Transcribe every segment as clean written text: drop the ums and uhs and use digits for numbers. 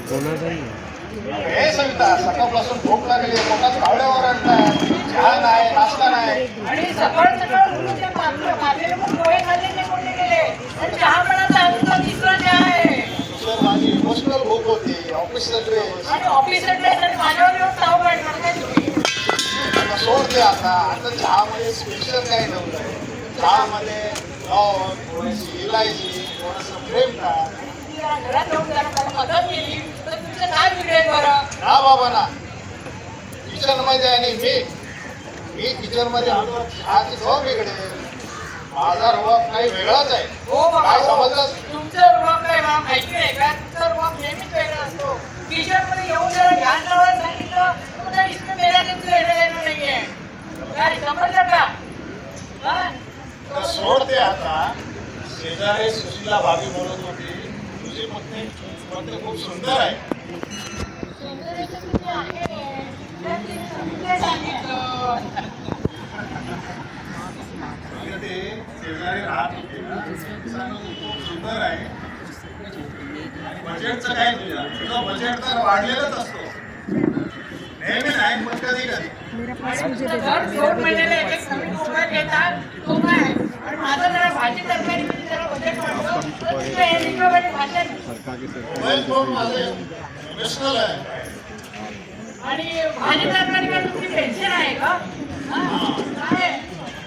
हे सविता, सकाळपासून भूक लागली, पोटात कावड्यावर आणतात, चहा नाही, नाश्ता नाही. आणि सकाळ सकाळ उठून ते मारलेले पण पोहे खाल्ले नाही कोणी गेले. आणि चहा बनायचा अजून तिसरा चहा आहे. सर माझी इमोशनल भूक होती, ऑफिसचा ड्रेस. आणि ऑफिसचा ड्रेस आणि माझ्यावर येऊन ताव काढणार काय तुम्ही? आता सोडते आता चहामध्ये स्पेशल काही नव्हतं. चहामध्ये लवंग, थोडीशी इलायची, थोडंसं प्रेम टाक. घरात जाऊन जरा मला मदत केली तर तुमचं काय बिघडेल बरं? ना बाबा ना, किचन मध्ये आणि मी किचन मध्ये आलो, चहाची चव बिघडेल. माझा रुबाब काही वेगळाच आहे. हो बाबा, काय हो. समजलं? तुमचं रुबाब काय बा माहिती नाही का? तुमचा रुबाब नेहमीच वेगळा असतो. किचनमध्ये येऊन जरा ध्यान लावायला सांगितलं तर त्या इसमें मेरा तुमचं येणं नाहीये. काय समजलं का? हा? तर सोडते आता. शेजारी सुशीला भाभी बोलत होती, तुझी पत्नी खूप सुंदर आहे. आणि ते शेजारी राहत होते ना, सांगत होते, खूप सुंदर आहे. आणि बजेटचं काय तुझं बजेट तर वाढलेलंच असतो. नेहमी नाही पण कधी कधी. दर 2 महिन्याला एक नवीन मोबाईल घेतात, तो काय? आणि माझं जरा भाजी तरकारीमध्ये जरा बजेट वाढलं तर तिथं हे लिंगामध्ये भाज्या मोबाईल फोन माझे इमोशनल आहे. आणि भाजी तरकारीमध्ये तुमची टेन्शन आहे का? हा? काय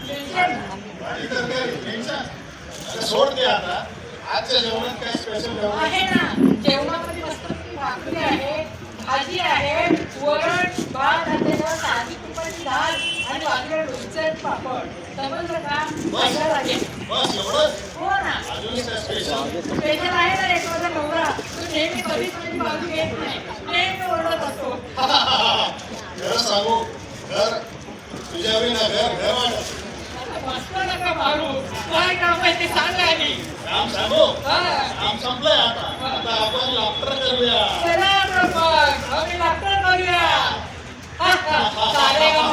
टेन्शन? भाजी तरकारी टेन्शन. आता सोडते आता. आजच्या जेवणात काय स्पेशल जेवण? आहे ना, जेवणामध्ये मस्तपैकी भाकरी आहे, भाजी आहे, वरण भात आणि त्याच्यावर साधी तुपाची डाळ आणि बाजूला लोणचं आणि पापड. समजलं का? मजा लागेल. बस एवढंच? हो ना. अजून काय स्पेशल? स्पेशल आहे ना एक माझा नवरा. तो नेहमी कधीच माझी बाजू घेत नाही, नेहमी ओरडत असतो. खरं सांगू, घर तुझ्यावरी ना घर वाटत. आता मस्त नका मारू. काय काम आहे ते सांगा आधी. काम सांगू? हा. काम संपलंय आता आपण लाफ्टर करूया. चला तर मग आम्ही लागतो करूया. सारे गाव